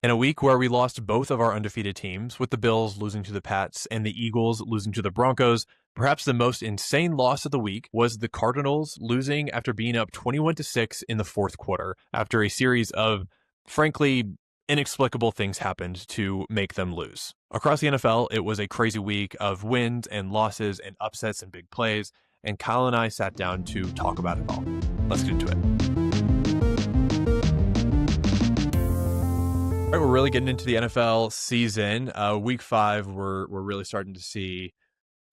In a week where we lost both of our undefeated teams, with the Bills losing to the Pats and the Eagles losing to the Broncos, perhaps the most insane loss of the week was the Cardinals losing after being up 21-6 in the fourth quarter after a series of, frankly, inexplicable things happened to make them lose. Across the NFL, it was a crazy week of wins and losses and upsets and big plays, and Kyle and I sat down to talk about it all. Let's get into it. All right, we're really getting into the NFL season. Week 5, we're really starting to see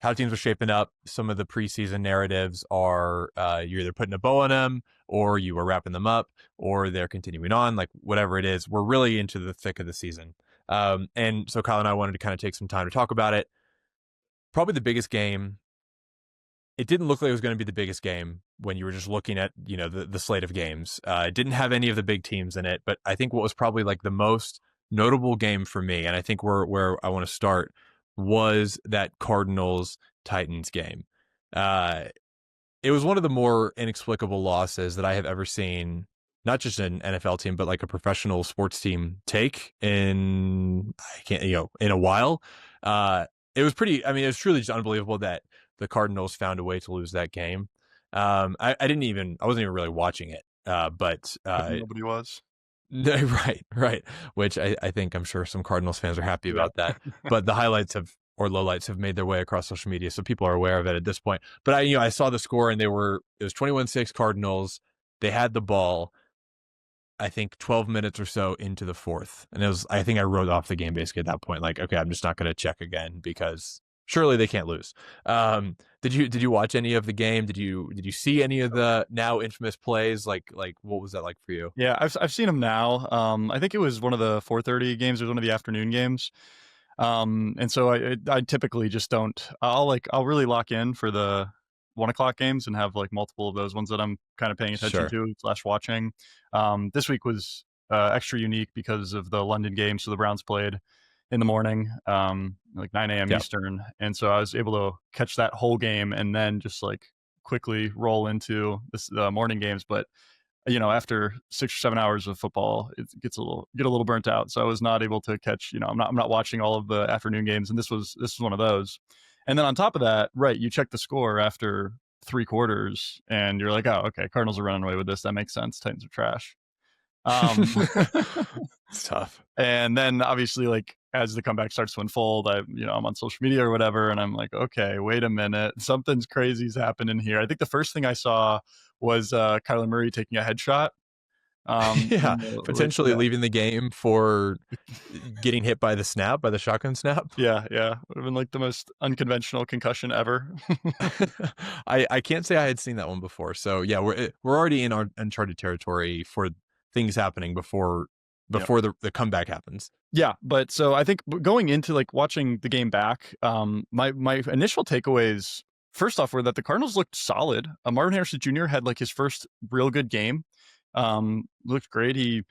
how teams are shaping up. Some of the preseason narratives are you're either putting a bow on them, or you are wrapping them up, or they're continuing on. Like whatever it is, we're really into the thick of the season. And so Kyle and I wanted to kind of take some time to talk about it. Probably the biggest game. It didn't look like it was going to be the biggest game when you were just looking at, the slate of games. It didn't have any of the big teams in it, but I think what was probably like the most notable game for me, and I think where I want to start, was that Cardinals-Titans game. It was one of the more inexplicable losses that I have ever seen, not just an NFL team, but like a professional sports team take in a while. It was pretty, I mean, it was truly just unbelievable that the Cardinals found a way to lose that game. I wasn't even really watching it, but nobody was. Right. Which I think I'm sure some Cardinals fans are happy about that. But the highlights or lowlights have made their way across social media, so people are aware of it at this point. But I saw the score, and it was 21-6 Cardinals. They had the ball, I think 12 minutes or so into the fourth, and I think I wrote off the game basically at that point. Like, okay, I'm just not going to check again because surely they can't lose. Did you watch any of the game? Did you see any of the now infamous plays? Like what was that like for you? Yeah, I've seen them now. I think it was one of the 4:30 games. It was one of the afternoon games. And so I typically just don't. I'll really lock in for the 1 o'clock games and have like multiple of those ones that I'm kind of paying attention to / watching. This week was extra unique because of the London game. So the Browns played in the morning, like 9 a.m. Eastern. And so I was able to catch that whole game and then just like quickly roll into the morning games. But, after 6 or 7 hours of football, it gets a little burnt out. So I was not able to catch, I'm not watching all of the afternoon games. And this was one of those. And then on top of that, right, you check the score after 3 quarters and you're like, oh, okay, Cardinals are running away with this. That makes sense. Titans are trash. It's tough. And then obviously, like, as the comeback starts to unfold, I'm on social media or whatever, and I'm like, okay, wait a minute, something's crazy's happening here. I think the first thing I saw was Kyler Murray taking a headshot. Potentially leaving the game for getting hit by the shotgun snap. Yeah, would have been like the most unconventional concussion ever. I can't say I had seen that one before. So yeah, we're already in our uncharted territory for things happening before the comeback happens. Yeah, but so I think going into like watching the game back, my initial takeaways first off were that the Cardinals looked solid. Marvin Harrison Jr. had like his first real good game. Looked great. He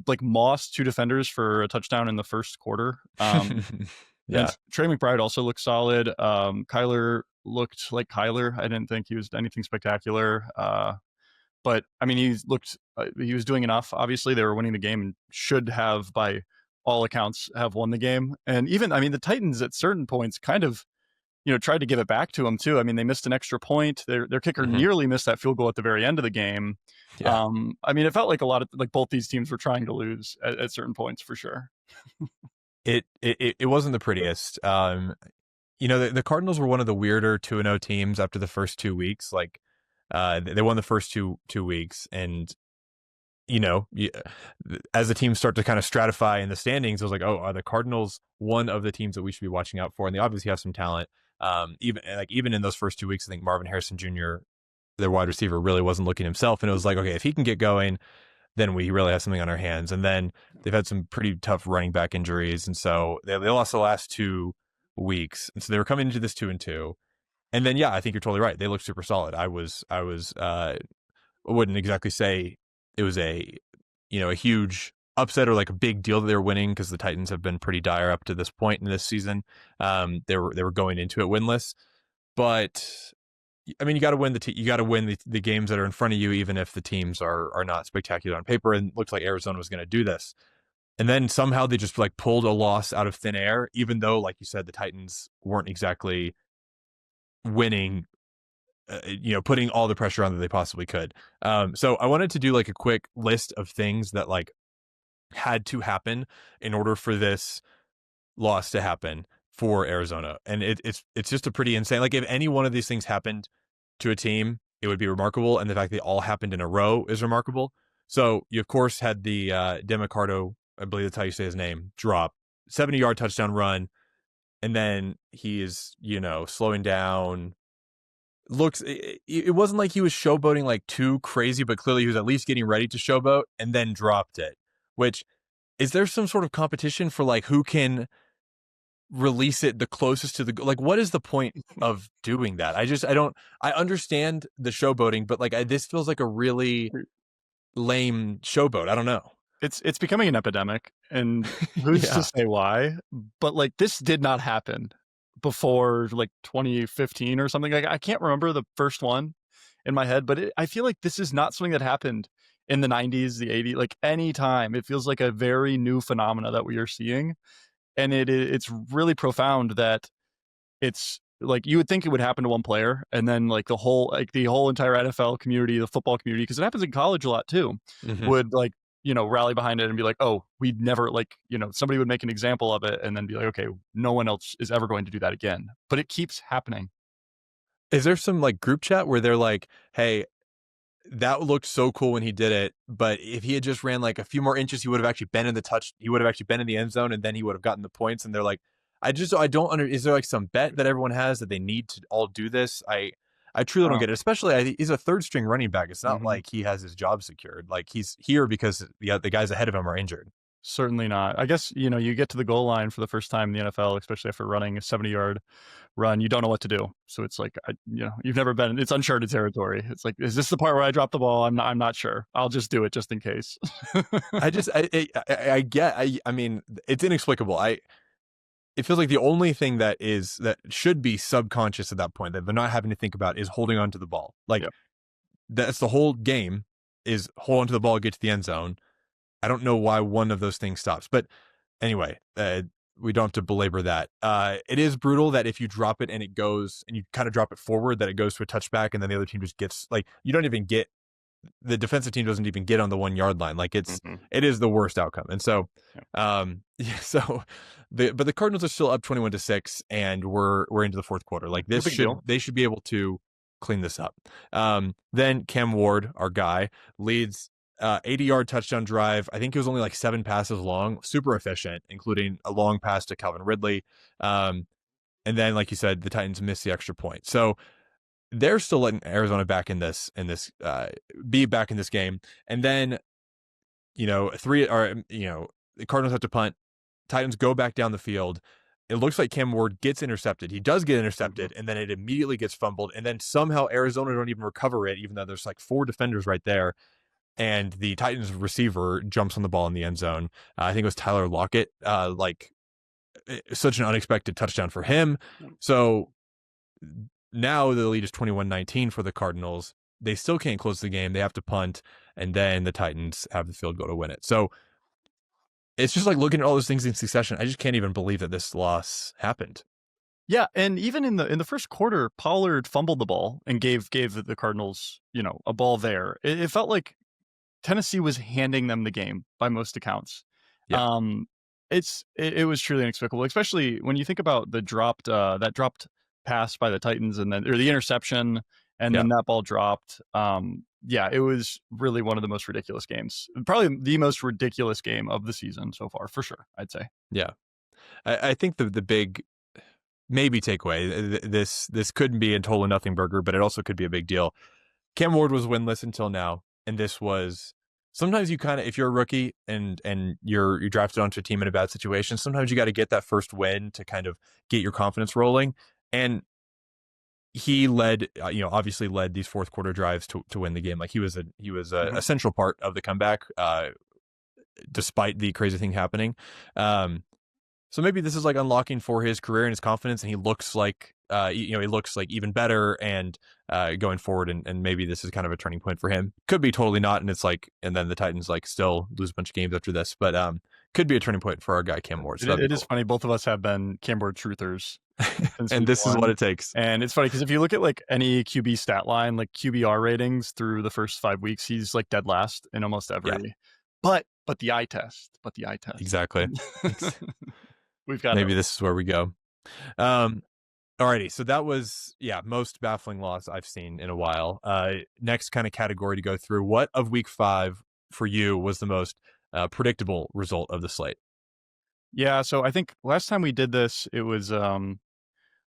like mossed 2 defenders for a touchdown in the first quarter. Yeah. Trey McBride also looked solid. Kyler looked like Kyler. I didn't think he was anything spectacular. But I mean, he was doing enough. Obviously, they were winning the game and should have, by all accounts, have won the game. And even, I mean, the Titans at certain points kind of, tried to give it back to them too. I mean, they missed an extra point. Their kicker nearly missed that field goal at the very end of the game. Yeah. I mean, it felt like a lot of like both these teams were trying to lose at certain points for sure. It wasn't the prettiest. The Cardinals were one of the weirder 2-0 teams after the first 2 weeks. Like, they won the first two weeks, and as the teams start to kind of stratify in the standings, it was like, oh, are the Cardinals one of the teams that we should be watching out for? And they obviously have some talent. Even in those first 2 weeks, I think Marvin Harrison Jr., their wide receiver, really wasn't looking himself, and it was like, okay, if he can get going, then we really have something on our hands. And then they've had some pretty tough running back injuries, and so they lost the last 2 weeks, and so they were coming into this 2-2. And then, yeah, I think you're totally right. They looked super solid. I wouldn't exactly say it was a huge upset or like a big deal that they were winning, because the Titans have been pretty dire up to this point in this season. They were going into it winless, but I mean, you got to win the games that are in front of you, even if the teams are not spectacular on paper. And it looked like Arizona was going to do this. And then somehow they just like pulled a loss out of thin air, even though, like you said, the Titans weren't exactly winning, putting all the pressure on that they possibly could. So I wanted to do like a quick list of things that like had to happen in order for this loss to happen for Arizona. And it's just a pretty insane. Like if any one of these things happened to a team, it would be remarkable. And the fact they all happened in a row is remarkable. So you of course had the Demicardo, I believe that's how you say his name, drop 70-yard touchdown run, and then he is slowing down. Looks it wasn't like he was showboating like too crazy, but clearly he was at least getting ready to showboat and then dropped it. Which is there some sort of competition for like who can release it the closest to the like what is the point of doing that? I understand the showboating, but like this feels like a really lame showboat. I don't know. It's becoming an epidemic, and who's Yeah. to say why? But like this did not happen before like 2015 or something. Like I can't remember the first one in my head, but I feel like this is not something that happened in the 90s, the 80s, like any time. It feels like a very new phenomena that we are seeing, and it's really profound that it's like you would think it would happen to one player, and then like the whole entire NFL community, the football community, because it happens in college a lot too, Mm-hmm. would like rally behind it and be like, oh, we'd never like somebody would make an example of it and then be like, okay, no one else is ever going to do that again. But it keeps happening. Is there some like group chat where they're like, hey, that looked so cool when he did it, but if he had just ran like a few more inches, he would have actually been in the touch. He would have actually been in the end zone, and then he would have gotten the points. And they're like, I don't under. Is there like some bet that everyone has that they need to all do this? I truly don't Oh, get it. Especially, he's a third string running back. It's not mhm. like he has his job secured. Like he's here because the guys ahead of him are injured. Certainly not. I guess you get to the goal line for the first time in the NFL, especially after running a 70-yard run. You don't know what to do, so it's like you've never been. It's uncharted territory. It's like, is this the part where I drop the ball? I'm not sure. I'll just do it just in case. I just I get I mean it's inexplicable. It feels like the only thing that should be subconscious at that point that they're not having to think about is holding on to the ball. Like Yep. that's the whole game is hold on to the ball, get to the end zone. I don't know why one of those things stops, but anyway, we don't have to belabor that. It is brutal that if you drop it and it goes and you kind of drop it forward, that it goes to a touchback and then the other team just gets like you don't even get the defensive team doesn't even get on the 1 yard line. Like Mhm. it is the worst outcome. And so, Yep. yeah, so but the Cardinals are still up 21-6 and we're into the fourth quarter. Like No big deal. they should be able to clean this up. Then Cam Ward, our guy, leads 80-yard touchdown drive. I think it was only like 7 passes long, super efficient, including a long pass to Calvin Ridley. And then, like you said, the Titans missed the extra point. So they're still letting Arizona back be back in this game. And then, the Cardinals have to punt. Titans go back down the field. It looks like Cam Ward gets intercepted. He does get intercepted, and then it immediately gets fumbled. And then somehow Arizona don't even recover it, even though there's like 4 defenders right there. And the Titans receiver jumps on the ball in the end zone. I think it was Tyler Lockett. Such an unexpected touchdown for him. So now the lead is 21-19 for the Cardinals. They still can't close the game. They have to punt, and then the Titans have the field goal to win it. So it's just like looking at all those things in succession. I just can't even believe that this loss happened. Yeah, and even in the first quarter, Pollard fumbled the ball and gave the Cardinals a ball there. It felt like Tennessee was handing them the game by most accounts. Yeah. It was truly inexplicable, especially when you think about the dropped pass by the Titans and then or the interception and Yeah. then that ball dropped. Yeah, it was really one of the most ridiculous games, probably the most ridiculous game of the season so far, for sure. I'd say. Yeah. I think the big maybe takeaway, this couldn't be a total nothing burger, but it also could be a big deal. Cam Ward was winless until now, and this was sometimes you kind of if you're a rookie and you're drafted onto a team in a bad situation, sometimes you got to get that first win to kind of get your confidence rolling. And he obviously led these fourth quarter drives to win the game. Like he was a central part of the comeback, despite the crazy thing happening. So maybe this is like unlocking for his career and his confidence, and he looks like he looks like even better and going forward, and maybe this is kind of a turning point for him. Could be totally not, and it's like, and then the Titans like still lose a bunch of games after this, but could be a turning point for our guy Cam Ward. So that'd be It is cool. funny. Both of us have been Cam Ward truthers since And week this is what one. it takes. And it's funny because if you look at like any QB stat line, like QBR ratings through the first 5 weeks, he's like dead last in almost every. Yeah. But the eye test. Exactly. We've got Maybe it. this is where we go. Alrighty, so that was most baffling loss I've seen in a while. Next kind of category to go through. What of week 5 for you was the most predictable result of the slate? Yeah, so I think last time we did this, it was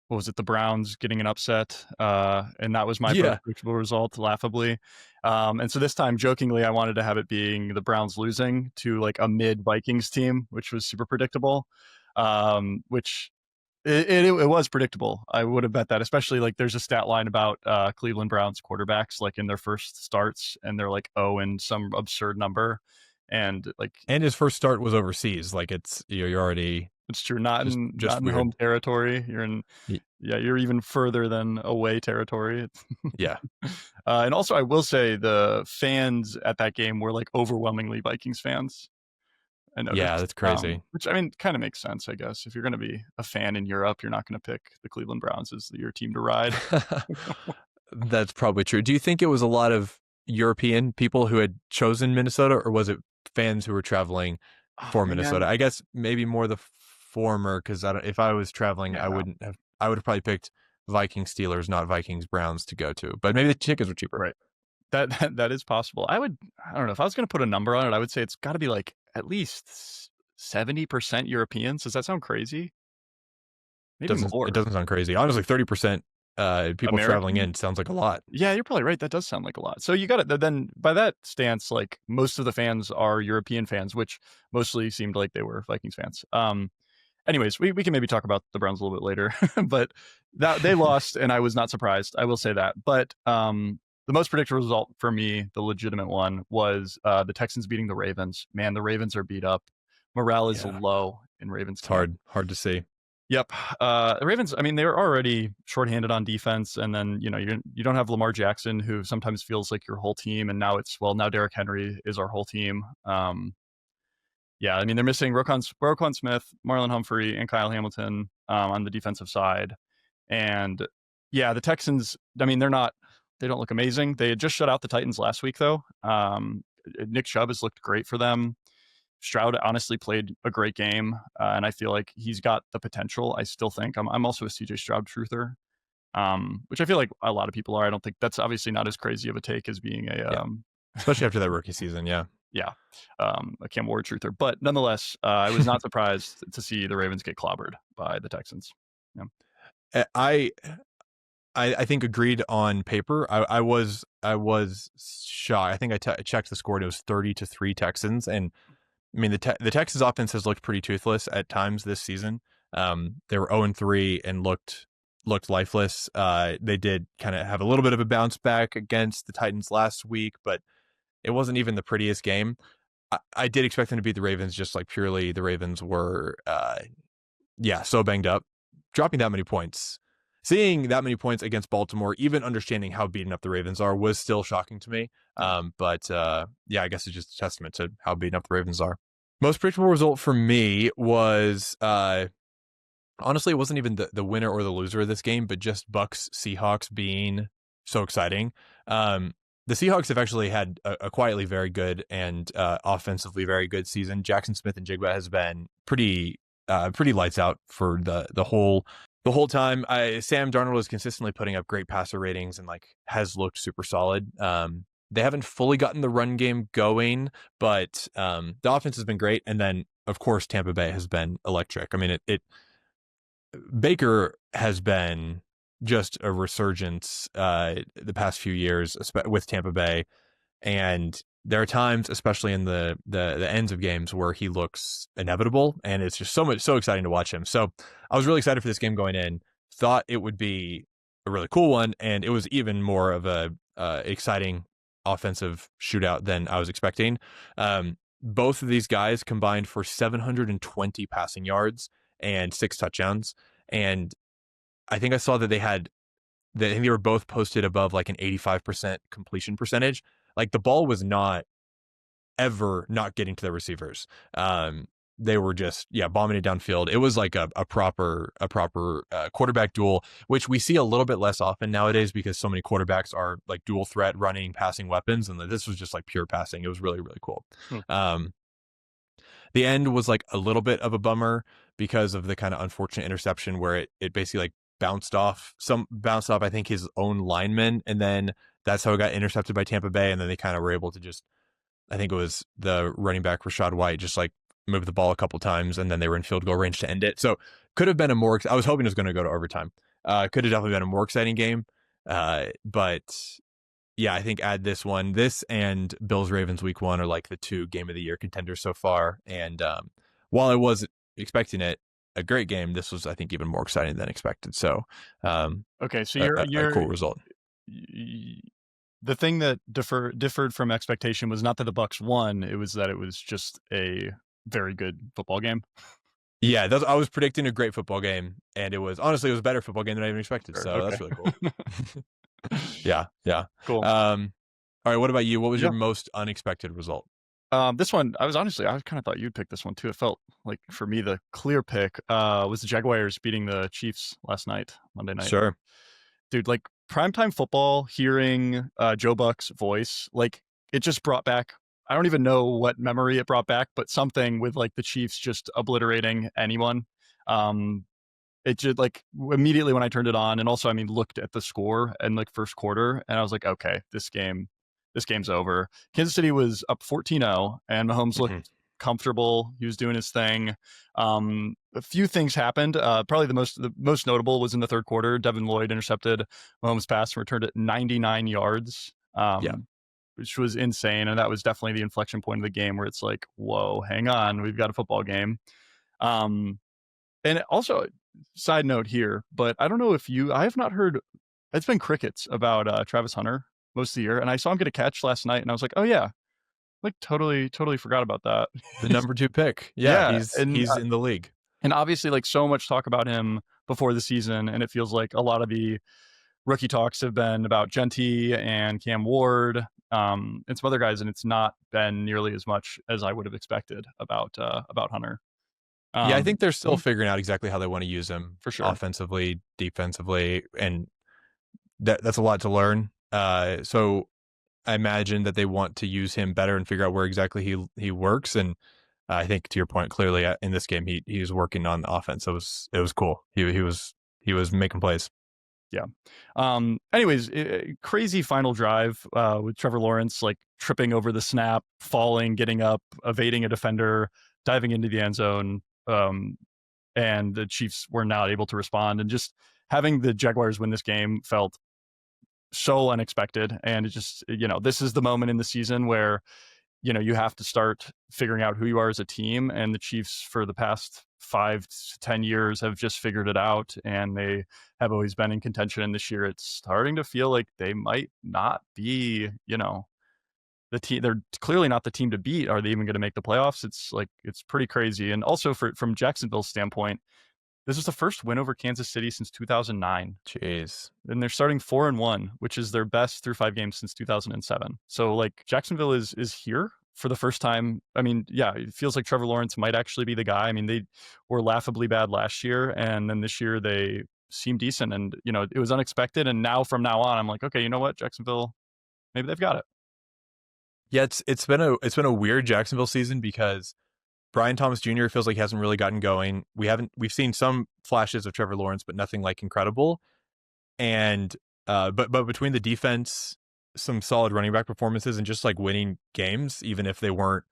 what was it? The Browns getting an upset, and that was my Yeah. predictable result, laughably. And so this time, jokingly, I wanted to have it being the Browns losing to like a mid Vikings team, which was super predictable. Which it was predictable. I would have bet that, especially like there's a stat line about Cleveland Browns quarterbacks like in their first starts, and they're like and some absurd number, and like And his first start was overseas. Like you're already it's true, not just in just not in home weird. territory. You're in Y- you're even further than away territory. Yeah. And also, I will say the fans at that game were like overwhelmingly Vikings fans. I Yeah, noticed, that's crazy. which I mean, kind of makes sense, I guess. If you're going to be a fan in Europe, you're not going to pick the Cleveland Browns as your team to ride. That's probably true. Do you think it was a lot of European people who had chosen Minnesota, or was it fans who were traveling Oh for Minnesota? man, I guess maybe more the former, because if I was traveling, yeah, I would have probably picked Vikings Steelers, not Vikings Browns to go to. But maybe the tickets were cheaper. right. That is possible. I don't know if I was going to put a number on it. I would say it's got to be like at least 70% Europeans. Does that sound crazy? Maybe It more. doesn't sound crazy. Honestly, 30% people traveling American. in sounds like a lot. Yeah, you're probably right. That does sound like a lot. So you got it. Then by that stance, like most of the fans are European fans, which mostly seemed like they were Vikings fans. Anyways, we can maybe talk about the Browns a little bit later, but that they lost, and I was not surprised. I will say that. But the most predictable result for me, the legitimate one, was the Texans beating the Ravens. Man, the Ravens are beat up. Morale is Yeah, low in Ravens it's camp. hard to see. Yep. The Ravens, I mean, they were already shorthanded on defense. And then, you don't have Lamar Jackson, who sometimes feels like your whole team. And now now Derrick Henry is our whole team. Yeah, I mean, they're missing Roquan Smith, Marlon Humphrey, and Kyle Hamilton on the defensive side. And yeah, the Texans, I mean, they don't look amazing. They had just shut out the Titans last week, though. Nick Chubb has looked great for them. Stroud honestly played a great game, and I feel like he's got the potential. I still think I'm also a CJ Stroud truther, which I feel like a lot of people are. I don't think that's obviously not as crazy of a take as being Yeah, especially after that rookie season. Yeah. yeah, a Cam Ward truther. But nonetheless, I was not surprised to see the Ravens get clobbered by the Texans. Yeah. I think agreed on paper. I was shocked. I think I checked the score and it was 30-3 Texans, and I mean the Texans offense has looked pretty toothless at times this season. They were 0-3 and looked lifeless. They did kind of have a little bit of a bounce back against the Titans last week, but it wasn't even the prettiest game. I did expect them to beat the Ravens, just like purely the Ravens were so banged up. Dropping that many points, seeing that many points against Baltimore, even understanding how beaten up the Ravens are, was still shocking to me. But I guess it's just a testament to how beaten up the Ravens are. Most predictable result for me was honestly, it wasn't even the winner or the loser of this game, but just Bucks Seahawks being so exciting. The Seahawks have actually had a quietly very good and offensively very good season. Jackson Smith and Jigba has been pretty lights out for the whole time. Sam Darnold is consistently putting up great passer ratings and like has looked super solid. They haven't fully gotten the run game going, but the offense has been great. And then of course Tampa Bay has been electric. I mean, Baker has been just a resurgence the past few years with Tampa Bay, and there are times, especially in the ends of games, where he looks inevitable, and it's just so exciting to watch him. So I was really excited for this game going in. Thought it would be a really cool one, and it was even more of a exciting offensive shootout than I was expecting. Both of these guys combined for 720 passing yards and 6 touchdowns, and I think I saw that they were both posted above like an 85% completion percentage. Like the ball was not ever not getting to the receivers. they were just bombing it downfield. It was like a proper quarterback duel, which we see a little bit less often nowadays because so many quarterbacks are like dual threat running passing weapons, and this was just like pure passing. It was really really cool. Hmm. The end was like a little bit of a bummer because of the kind of unfortunate interception where it basically like bounced off I think his own lineman, and then that's how it got intercepted by Tampa Bay, and then they kind of were able to just, I think it was the running back Rashad White, just like move the ball a couple times, and then they were in field goal range to end it. So could have been I was hoping it was going to go to overtime. Could have definitely been a more exciting game. But yeah, I think add this and Bills Ravens week 1 are like the 2 game of the year contenders so far. And while I was expecting it, a great game, this was, I think, even more exciting than expected. So okay, so a cool result. The thing that differed from expectation was not that the Bucs won; it was that it was just a very good football game. Yeah, I was predicting a great football game, and it was a better football game than I even expected. Sure, So okay. that's really cool. Yeah. Cool. All right, what about you? What was Yeah. your most unexpected result? This one, I kind of thought you'd pick this one too. It felt like for me the clear pick was the Jaguars beating the Chiefs last night, Monday night. Sure. Dude, like primetime football, hearing Joe Buck's voice, like it just brought back, I don't even know what memory it brought back, but something with like the Chiefs just obliterating anyone. It just like immediately when I turned it on, and also, I mean, looked at the score and like first quarter, and I was like, okay, this game's over. Kansas City was up 14-0, and Mahomes looked comfortable. He was doing his thing. A few things happened. Probably the most notable was in the third quarter. Devin Lloyd intercepted Mahomes' pass and returned it 99 yards. Which was insane, and that was definitely the inflection point of the game where it's like, whoa, hang on, we've got a football game. And also, side note here, but I don't know if I have not heard, it's been crickets about Travis Hunter most of the year, and I saw him get a catch last night, and I was like, oh yeah, like totally forgot about that. The number 2 pick. Yeah, Yeah, he's in the league. And obviously, like, so much talk about him before the season, and it feels like a lot of the rookie talks have been about Genty and Cam Ward, and some other guys, and it's not been nearly as much as I would have expected about Hunter. Yeah, I think they're still figuring out exactly how they want to use him, for sure, offensively, defensively, and that's a lot to learn. So I imagine that they want to use him better and figure out where exactly he works. And I think, to your point, clearly in this game he was working on the offense. It was cool. He was making plays. Yeah. Anyways, crazy final drive with Trevor Lawrence like tripping over the snap, falling, getting up, evading a defender, diving into the end zone. And the Chiefs were not able to respond. And just having the Jaguars win this game felt so unexpected. And it just, this is the moment in the season where, you have to start figuring out who you are as a team. And the Chiefs, for the past 5 to 10 years, have just figured it out. And they have always been in contention. And this year, it's starting to feel like they might not be, the team. They're clearly not the team to beat. Are they even going to make the playoffs? It's pretty crazy. And also from Jacksonville's standpoint, this is the first win over Kansas City since 2009. Jeez. And they're starting 4-1, which is their best through 5 games since 2007. So like Jacksonville is here for the first time. I mean, yeah, it feels like Trevor Lawrence might actually be the guy. I mean, they were laughably bad last year, and then this year they seem decent, and it was unexpected. And now from now on, I'm like, okay, you know what, Jacksonville, maybe they've got it. Yeah, it's been a weird Jacksonville season because Brian Thomas Jr. feels like he hasn't really gotten going. We've seen some flashes of Trevor Lawrence, but nothing like incredible. And but between the defense, some solid running back performances, and just like winning games, even if they weren't,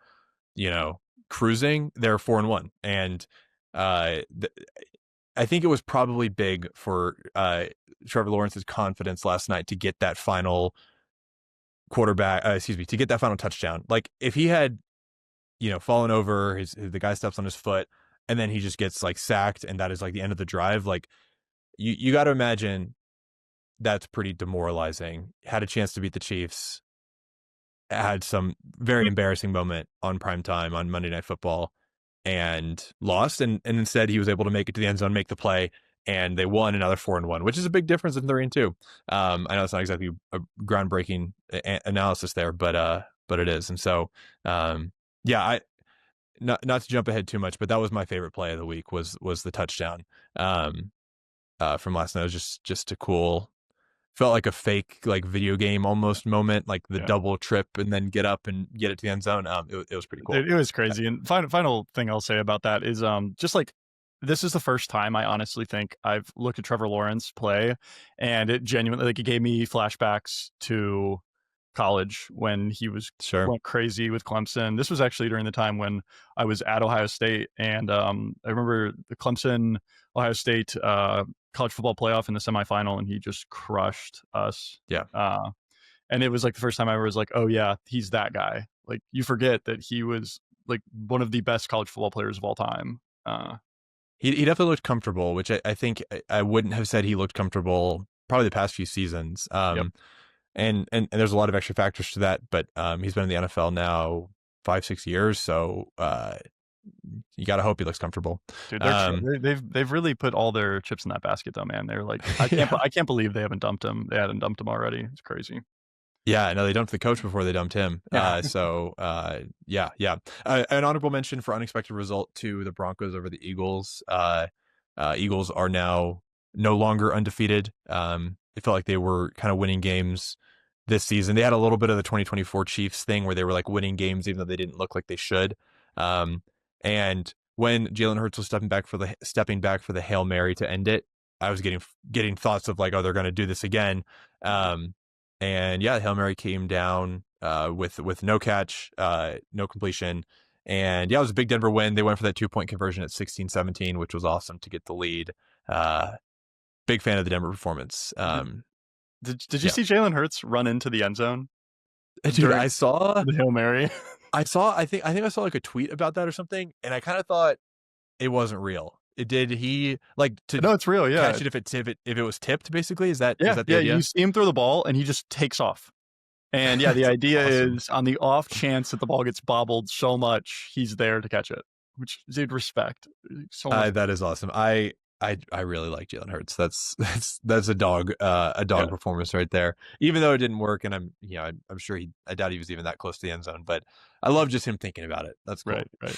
cruising, they're 4-1. And I think it was probably big for Trevor Lawrence's confidence last night to get that final to get that final touchdown. Like if he had, fallen over, the guy steps on his foot, and then he just gets like sacked, and that is like the end of the drive. Like you got to imagine that's pretty demoralizing. Had a chance to beat the Chiefs, had some very embarrassing moment on primetime on Monday Night Football, and lost. And instead he was able to make it to the end zone, make the play, and they won another 4-1, which is a big difference in 3-2. I know it's not exactly a groundbreaking analysis there, but it is. And so, not to jump ahead too much, but that was my favorite play of the week was the touchdown um, from last night. It was just a cool, felt like a fake like video game almost moment, like the Yeah. double trip and then get up and get it to the end zone. It was pretty cool. It was crazy. And final thing I'll say about that is just like this is the first time I honestly think I've looked at Trevor Lawrence play, and it genuinely like it gave me flashbacks to college when he was Sure. went crazy with Clemson. This was actually during the time when I was at Ohio State, and I remember the Clemson Ohio State college football playoff in the semifinal, and he just crushed us. Yeah. And it was like the first time I was like, oh yeah, he's that guy. Like you forget that he was like one of the best college football players of all time. He definitely looked comfortable, which I think I wouldn't have said he looked comfortable probably the past few seasons. Yep, And there's a lot of extra factors to that, but he's been in the NFL now 5-6 years, so you got to hope he looks comfortable. dude, Um, they've really put all their chips in that basket though, man. They're like, yeah, I can't believe they haven't dumped him. They hadn't dumped him already. It's crazy. yeah. No, they dumped the coach before they dumped him. Yeah, Yeah, yeah. An honorable mention for unexpected result to the Broncos over the Eagles. Eagles are now no longer undefeated. It felt like they were kind of winning games this season. They had a little bit of the 2024 Chiefs thing where they were like winning games even though they didn't look like they should. Um, and when Jalen Hurts was stepping back for the Hail Mary to end it, I was getting thoughts of like, oh, they're going to do this again. And yeah, Hail Mary came down with no catch, no completion. And yeah, it was a big Denver win. They went for that 2-point conversion at 16-17, which was awesome to get the lead. Uh, Big fan of the Denver performance. did, did you Yeah, see Jalen Hurts run into the end zone dude, during the Hail Mary? I think I saw like a tweet about that or something, and I kind of thought it wasn't real. It did he like to No, it's real. Yeah, catch it if it was tipped? Basically, is yeah, that the yeah. You idea? see him throw the ball, and he just takes off. And yeah, the That's idea awesome. is on the off chance that the ball gets bobbled so much, he's there to catch it. Which, dude, respect so much. That is awesome. I really like Jalen Hurts. That's a Yeah, dog performance right there. Even though it didn't work, and I'm sure I doubt he was even that close to the end zone. But I love just him thinking about it. That's cool. right, right.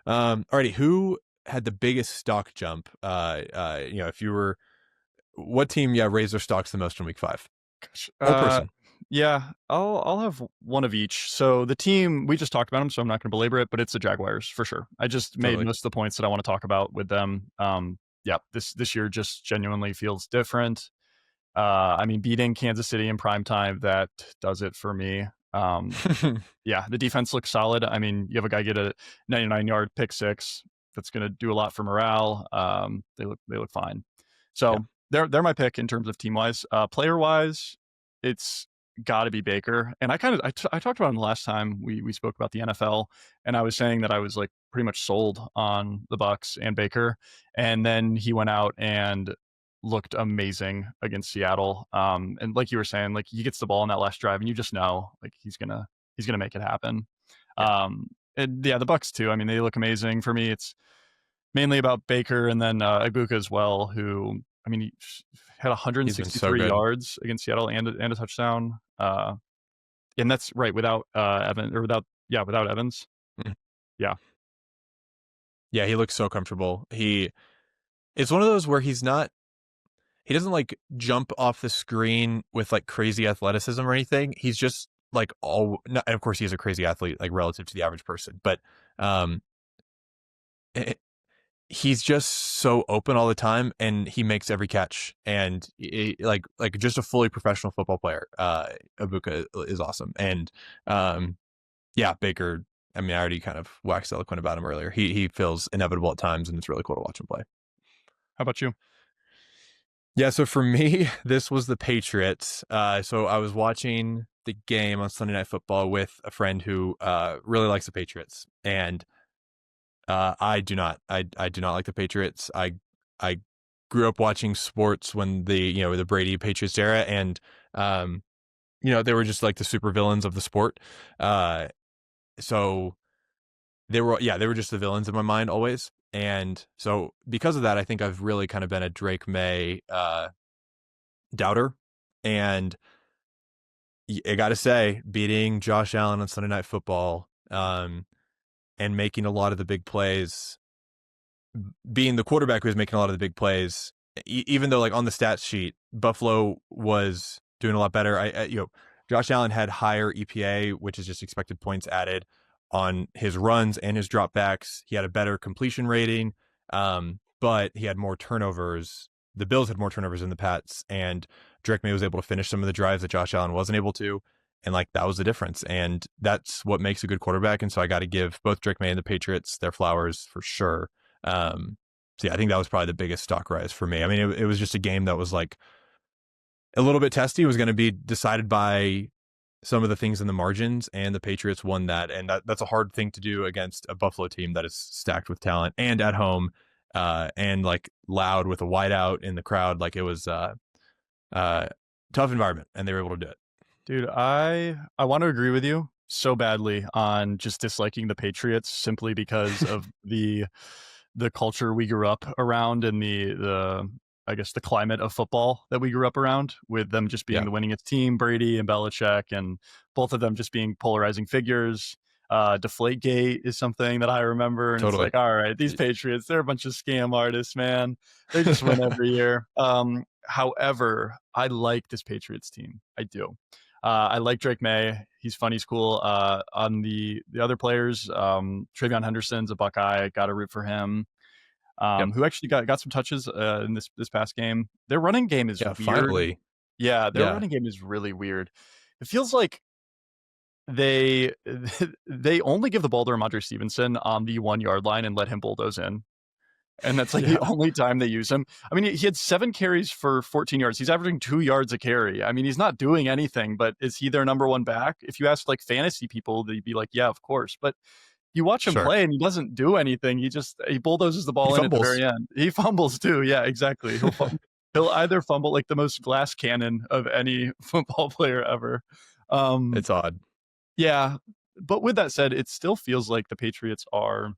Alrighty, who had the biggest stock jump? If you were what team, raised their stocks the most in week 5 Gosh, or person? yeah, I'll have one of each. So the team we just talked about them, so I'm not going to belabor it, but it's the Jaguars for sure. I just made Totally. most of the points that I want to talk about with them. Yeah, this year just genuinely feels different. I mean, beating Kansas City in prime time, that does it for me. Yeah, the defense looks solid. I mean, you have a guy get a 99-yard pick six. That's going to do a lot for morale. They look fine. Yeah. So they're my pick in terms of team wise. Player wise, it's got to be Baker. And I talked about him the last time we spoke about the NFL, and I was saying that I was like pretty much sold on the Bucks and Baker, and then he went out and looked amazing against Seattle. And like you were saying, like he gets the ball in that last drive, and you just know like he's gonna make it happen. Yeah. And yeah, the Bucks too. I mean, they look amazing. For me, it's mainly about Baker and then Ibuka as well, who I mean, he had He's been so 163 good. yards against Seattle and a touchdown. And that's right without Evan or without Evans. Mhm. Yeah, Yeah, he looks so comfortable. It's one of those where he doesn't like jump off the screen with like crazy athleticism or anything. He's just like and of course he is a crazy athlete like relative to the average person, but um it, he's just so open all the time and he makes every catch and like just a fully professional football player. Ibuka is awesome. And yeah, Baker, I mean, I already kind of waxed eloquent about him earlier. He feels inevitable at times and it's really cool to watch him play. how about you? Yeah, so for me, this was the Patriots. So I was watching the game on Sunday Night Football with a friend who really likes the Patriots, and I do not. I do not like the Patriots. I grew up watching sports when the Brady Patriots era, and they were just like the super villains of the sport. So they were just the villains in my mind always. And so because of that, I think I've really kind of been a Drake May doubter. And I got to say, beating Josh Allen on Sunday Night Football, and making a lot of the big plays, being the quarterback who was making a lot of the big plays, even though like on the stats sheet, Buffalo was doing a lot better. Josh Allen had higher EPA, which is just expected points added on his runs and his dropbacks. He had a better completion rating, but he had more turnovers. The Bills had more turnovers than the Pats, and Drake May was able to finish some of the drives that Josh Allen wasn't able to. And like that was the difference. And that's what makes a good quarterback. And so I got to give both Drake May and the Patriots their flowers for sure. So yeah, I think that was probably the biggest stock rise for me. I mean, it was just a game that was like a little bit testy. It was going to be decided by some of the things in the margins, and the Patriots won that. And that's a hard thing to do against a Buffalo team that is stacked with talent and at home, and like loud with a whiteout in the crowd. Like it was tough environment, and they were able to do it. Dude, I want to agree with you so badly on just disliking the Patriots simply because of the culture we grew up around and the I guess the climate of football that we grew up around, with them just being the winningest team, Brady and Belichick, and both of them just being polarizing figures. Deflategate is something that I remember, and Totally. it's like, all right, these Patriots, they're a bunch of scam artists, man. They just win every year. However, I like this Patriots team. I do. I like Drake May. He's fun. He's cool. On the other players, Travion Henderson's a Buckeye. Got to root for him. Who actually got some touches in this past game. Their running game is weird. Finally. Yeah, their running game is really weird. It feels like they only give the ball to Ramondre Stevenson on the 1 yard line and let him bulldoze in. And that's like the only time they use him. I mean, he had 7 carries for 14 yards. He's averaging 2 yards a carry. I mean, he's not doing anything, but is he their number one back? If you ask like fantasy people, they'd be like, yeah, of course. But you watch him play and he doesn't do anything. He bulldozes the ball in at the very end. He fumbles too. Yeah, exactly. He'll either fumble like the most glass cannon of any football player ever. It's odd. Yeah. But with that said, it still feels like the Patriots are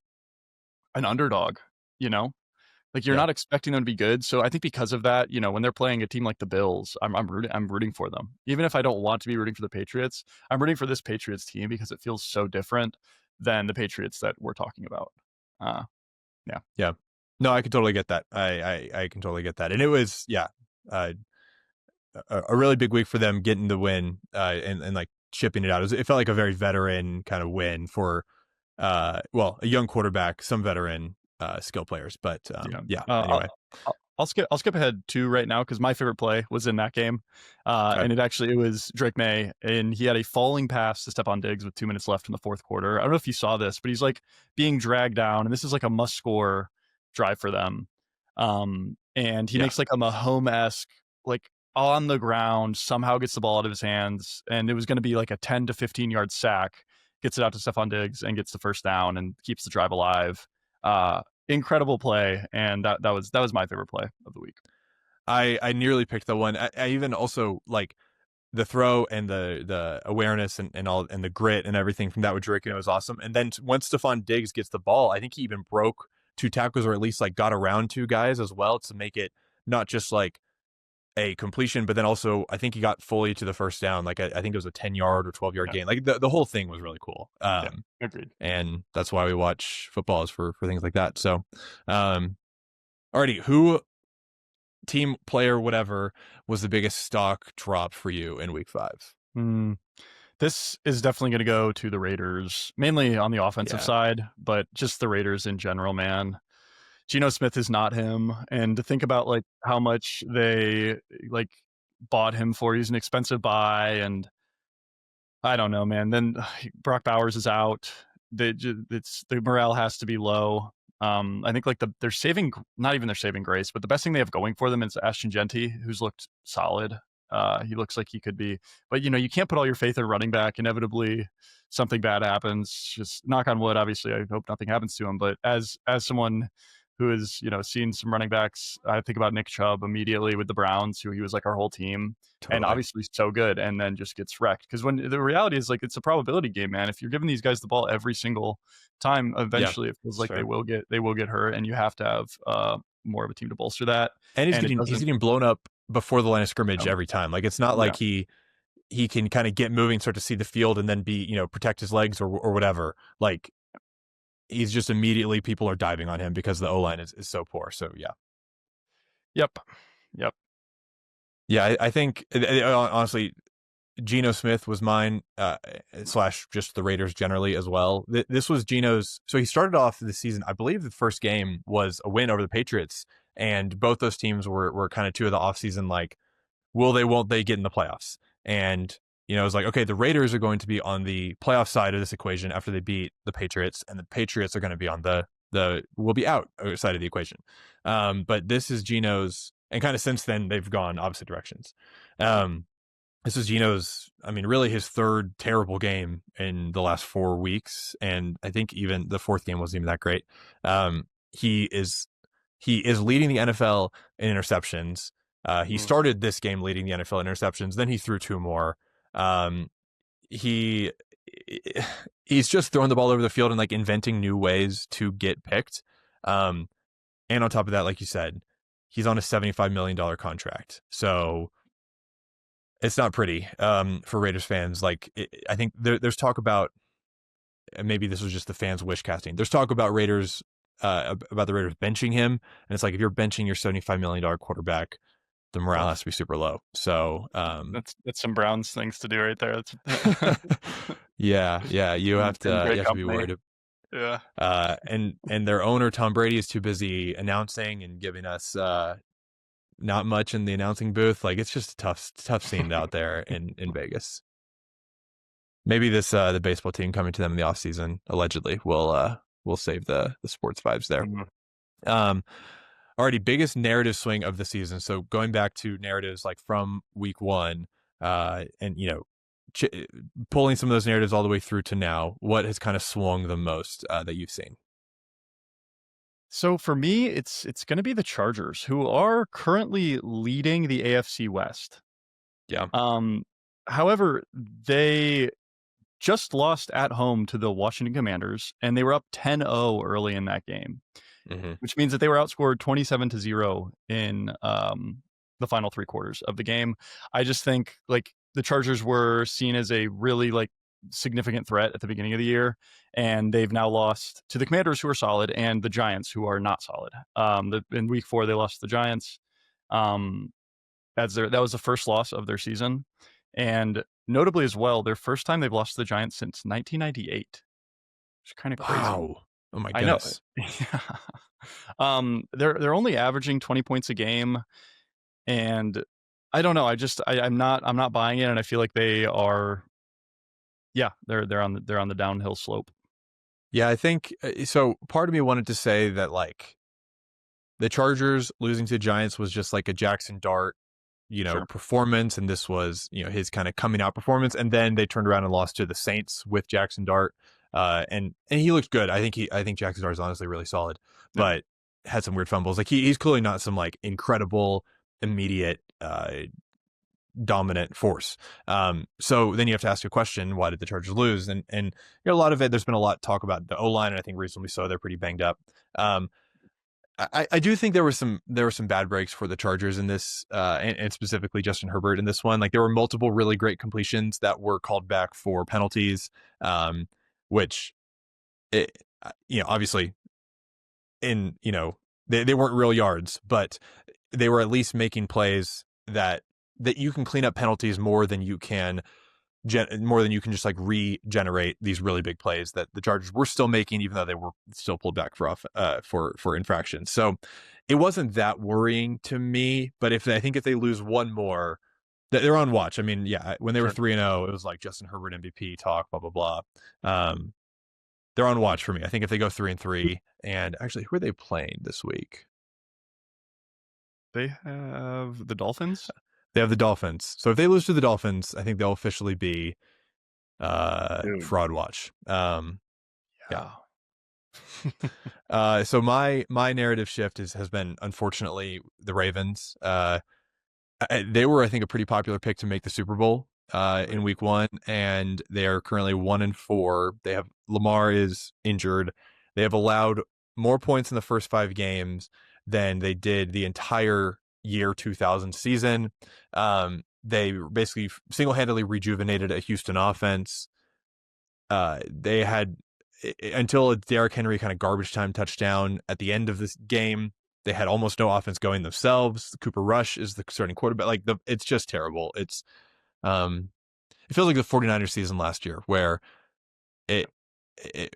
an underdog, you know? Like you're not expecting them to be good. So I think because of that, you know, when they're playing a team like the Bills, I'm rooting for them. Even if I don't want to be rooting for the Patriots, I'm rooting for this Patriots team because it feels so different than the Patriots that we're talking about. Yeah. No, I can totally get that. I can totally get that. And it was, a really big week for them getting the win, and like shipping it out. It felt like a very veteran kind of win for, a young quarterback, some veteran skill players, but anyway. I'll skip ahead to right now because my favorite play was in that game, and it was Drake May, and he had a falling pass to Stephon Diggs with 2 minutes left in the fourth quarter. I don't know if you saw this, but he's like being dragged down, and this is like a must-score drive for them, and he makes like a Mahomes-esque, like on the ground, somehow gets the ball out of his hands, and it was going to be like a 10 to 15 yard sack, gets it out to Stephon Diggs and gets the first down and keeps the drive alive. Incredible play, and that was my favorite play of the week. I nearly picked the one. I even also like the throw and the awareness and all and the grit and everything from that with Drake, was awesome. And then once Stephon Diggs gets the ball, I think he even broke 2 tackles, or at least like got around 2 guys as well, to make it not just like a completion, but then also I think he got fully to the first down. Like I think it was a 10-yard or 12-yard gain. Like the whole thing was really cool. Agreed. And that's why we watch football, is for things like that. So, alrighty, who, team, player, whatever, was the biggest stock drop for you in week 5? This is definitely going to go to the Raiders, mainly on the offensive side, but just the Raiders in general, man. Geno Smith is not him, and to think about like how much they like bought him for, he's an expensive buy, and I don't know, man. Then Brock Bowers is out. The morale has to be low. I think like they're saving, not even their saving grace, but the best thing they have going for them is Ashton Genty, who's looked solid. He looks like he could be, but you know, you can't put all your faith in running back. Inevitably something bad happens. Just knock on wood. Obviously, I hope nothing happens to him, but as someone who has, you know, seen some running backs, I think about Nick Chubb immediately with the Browns, who he was like our whole team, and obviously so good, and then just gets wrecked. Because when the reality is like it's a probability game, man. If you're giving these guys the ball every single time, eventually it feels like they will get hurt, and you have to have more of a team to bolster that. And he's getting blown up before the line of scrimmage every time. Like it's not like he can kind of get moving, start to see the field, and then be, you know, protect his legs or whatever. Like he's just immediately people are diving on him because the O-line is so poor. So yeah. Yep. Yep. Yeah, I think honestly, Geno Smith was mine, slash just the Raiders generally as well. This was Geno's. So he started off the season, I believe the first game was a win over the Patriots, and both those teams were kind of two of the offseason, like, will they, won't they get in the playoffs? And, it was like, okay, the Raiders are going to be on the playoff side of this equation after they beat the Patriots, and the Patriots are going to be on the will be out side of the equation. But this is Geno's, and kind of since then, they've gone opposite directions. This is Geno's, I mean, really his third terrible game in the last 4 weeks, and I think even the fourth game wasn't even that great. He is leading the NFL in interceptions. He started this game leading the NFL in interceptions. Then he threw 2 more. He he's just throwing the ball over the field and like inventing new ways to get picked. And on top of that, like you said, he's on a $75 million contract. So it's not pretty for Raiders fans. Like, I think there's talk about, and maybe this was just the fans wish casting. There's talk about about the Raiders benching him, and it's like, if you're benching your $75 million quarterback, the morale has to be super low. So that's some Browns things to do right there. yeah, you have to be worried. Yeah. And their owner Tom Brady is too busy announcing and giving us not much in the announcing booth. Like, it's just a tough scene out there in Vegas. Maybe this the baseball team coming to them in the offseason allegedly will save the sports vibes there. Mm-hmm. Already, biggest narrative swing of the season. So going back to narratives like from week 1, and pulling some of those narratives all the way through to now, what has kind of swung the most that you've seen? So for me, it's going to be the Chargers, who are currently leading the AFC West. Yeah. However, they just lost at home to the Washington Commanders, and they were up 10-0 early in that game, which means that they were outscored 27-0 in the final 3 quarters of the game. I just think like the Chargers were seen as a really like significant threat at the beginning of the year, and they've now lost to the Commanders, who are solid, and the Giants, who are not solid. In week 4, they lost to the Giants. That was the first loss of their season, and notably as well, their first time they've lost to the Giants since 1998. It's kind of crazy. Wow. Oh my goodness. I know. They're only averaging 20 points a game, and I don't know. I'm not buying it, and I feel like they are. Yeah, they're on the downhill slope. Yeah, I think so. Part of me wanted to say that like the Chargers losing to the Giants was just like a Jackson Dart, Sure. performance, and this was his kind of coming out performance, and then they turned around and lost to the Saints with Jackson Dart, and he looked good. I think Jackson Dart is honestly really solid, but had some weird fumbles. Like he's clearly not some like incredible immediate dominant force. So then you have to ask a question: why did the Chargers lose? And a lot of it, there's been a lot of talk about the O-line, and I think reasonably so. They're pretty banged up. I do think there were some bad breaks for the Chargers in this, and specifically Justin Herbert in this one. Like there were multiple really great completions that were called back for penalties, which, obviously, they weren't real yards, but they were at least making plays that you can clean up penalties more than you can just like regenerate these really big plays that the Chargers were still making, even though they were still pulled back for infractions. So it wasn't that worrying to me. But I think if they lose one more, they're on watch. I mean, yeah, when they were 3-0, it was like Justin Herbert MVP talk, blah blah blah. They're on watch for me. I think if they go 3-3, and actually, who are they playing this week? They have the Dolphins. They have the Dolphins. So if they lose to the Dolphins, I think they'll officially be fraud watch. Yeah. So my narrative shift has been, unfortunately, the Ravens. They were, I think, a pretty popular pick to make the Super Bowl in week 1, and they are currently 1-4. They have Lamar is injured. They have allowed more points in the first 5 games than they did the entire year 2000 season. They basically single-handedly rejuvenated a Houston offense. They had until a Derrick Henry kind of garbage time touchdown at the end of this game, they had almost no offense going themselves. Cooper Rush is the starting quarterback. Like it's just terrible. Um, it feels like the 49ers season last year where it, it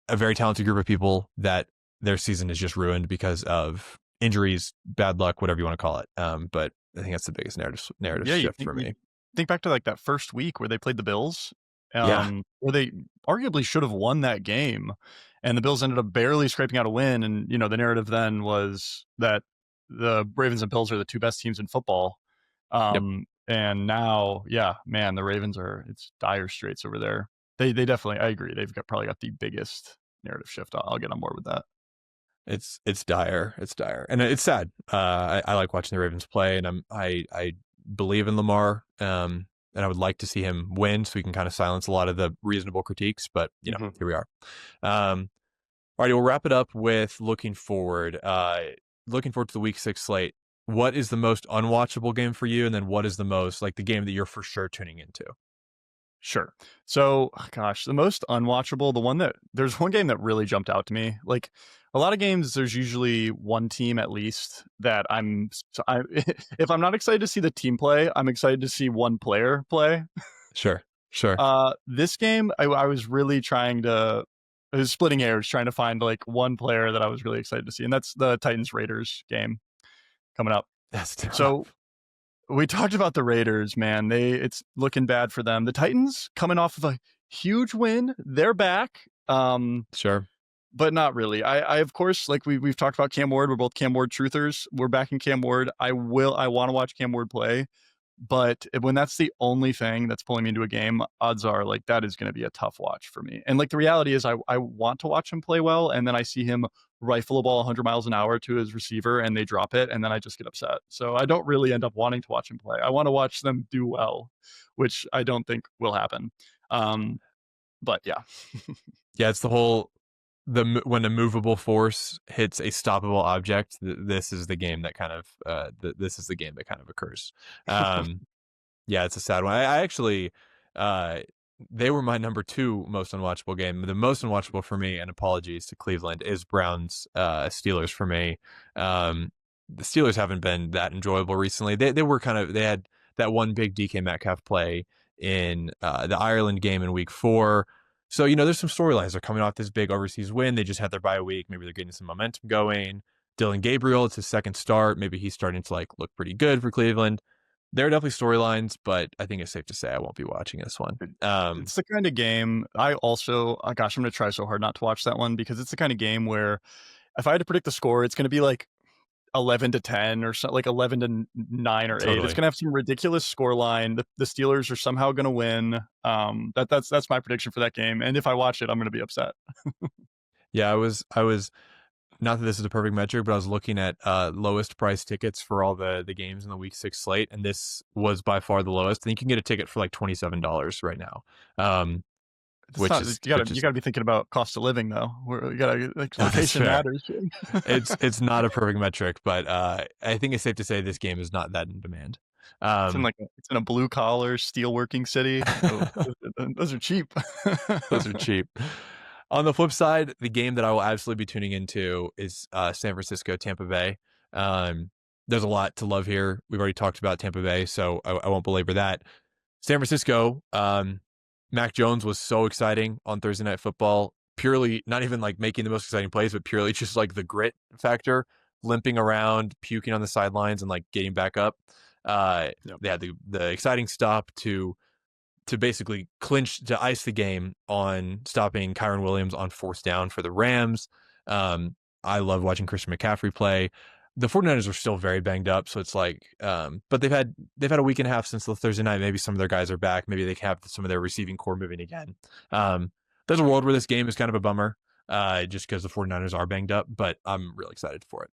a very talented group of people that their season is just ruined because of injuries, bad luck, whatever you want to call it. But I think that's the biggest narrative Yeah, shift for me. think back to like that first week where they played the Bills, Yeah, where they arguably should have won that game, and the Bills ended up barely scraping out a win. And the narrative then was that the Ravens and Bills are the two best teams in football. yep. And now, yeah, man, the Ravens it's dire straits over there. They definitely, I agree, they've probably got the biggest narrative shift. I'll get on board with that. It's dire. It's dire, and it's sad. I like watching the Ravens play, and I believe in Lamar. And I would like to see him win, so we can kind of silence a lot of the reasonable critiques. But here we are. All right, we'll wrap it up with looking forward. Looking forward to the Week 6 slate. What is the most unwatchable game for you, and then what is the most like the game that you're for sure tuning into? Sure. So, gosh, the most unwatchable, there's one game that really jumped out to me. Like a lot of games, there's usually one team at least that if I'm not excited to see the team play, I'm excited to see one player play. Sure, sure. This game, I was really I was splitting hairs trying to find like one player that I was really excited to see, and that's the Titans Raiders game coming up. That's tough. So we talked about the Raiders, man. It's looking bad for them. The Titans coming off of a huge win. They're back. Sure. But not really. I of course, like we've talked about Cam Ward. We're both Cam Ward truthers. We're backing Cam Ward. I want to watch Cam Ward play. But when that's the only thing that's pulling me into a game, odds are like that is going to be a tough watch for me. And like the reality is, I want to watch him play well, and then I see him rifle a ball 100 miles an hour to his receiver, and they drop it, and then I just get upset. So I don't really end up wanting to watch him play. I want to watch them do well, which I don't think will happen. But yeah, Yeah, it's the whole when a movable force hits a stoppable object. This is the game that kind of this is the game that kind of occurs. Yeah, it's a sad one. I actually, they were my number 2 most unwatchable game. The most unwatchable for me, and apologies to Cleveland, is Browns Steelers for me. The Steelers haven't been that enjoyable recently. They had that one big DK Metcalf play in the Ireland game in week 4. So, there's some storylines. They're coming off this big overseas win. They just had their bye week. Maybe they're getting some momentum going. Dylan Gabriel, it's his second start. Maybe he's starting to look pretty good for Cleveland. There are definitely storylines, but I think it's safe to say I won't be watching this one. It's the kind of game I also, gosh, I'm going to try so hard not to watch that one, because it's the kind of game where if I had to predict the score, it's going to be like 11-10 or something, like 11-9 or 8. Totally. It's going to have some ridiculous score line. The Steelers are somehow going to win. That's my prediction for that game. And if I watch it, I'm going to be upset. Yeah, I was not that this is a perfect metric, but I was looking at lowest price tickets for all the games in the Week 6 slate, and this was by far the lowest. I think you can get a ticket for like $27 right now. You got to be thinking about cost of living though. You got to location matters. It's not a perfect metric, but I think it's safe to say this game is not that in demand. It's in a blue collar steel working city. So those are cheap. Those are cheap. On the flip side, the game that I will absolutely be tuning into is San Francisco, Tampa Bay. There's a lot to love here. We've already talked about Tampa Bay, so I won't belabor that. San Francisco, Mac Jones was so exciting on Thursday Night Football, purely not even making the most exciting plays, but purely just the grit factor, limping around, puking on the sidelines, and getting back up. Yep. They had the exciting stop to basically to ice the game on stopping Kyron Williams on 4th down for the Rams. I love watching Christian McCaffrey play. The 49ers are still very banged up, so it's but they've had a week and a half since the Thursday night. Maybe some of their guys are back. Maybe they can have some of their receiving core moving again. There's a world where this game is kind of a bummer, just because the 49ers are banged up, but I'm really excited for it.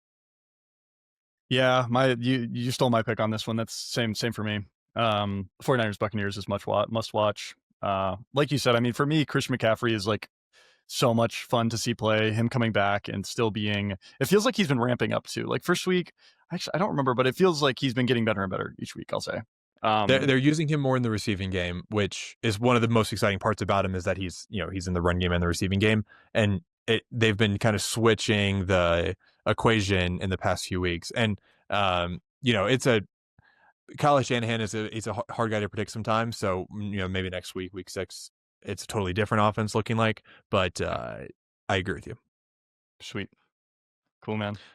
Yeah, you stole my pick on this one. That's same for me. 49ers Buccaneers is must watch. Like you said, I mean, for me, Christian McCaffrey is so much fun to see play. Him coming back and still it feels like he's been ramping up too. First week, actually, I don't remember, but it feels like he's been getting better and better each week, I'll say. They're using him more in the receiving game, which is one of the most exciting parts about him is that he's in the run game and the receiving game, and they've been kind of switching the equation in the past few weeks. And it's a Kyle Shanahan he's a hard guy to predict sometimes. So maybe next week 6, it's a totally different offense looking like. But I agree with you. Sweet, cool, man.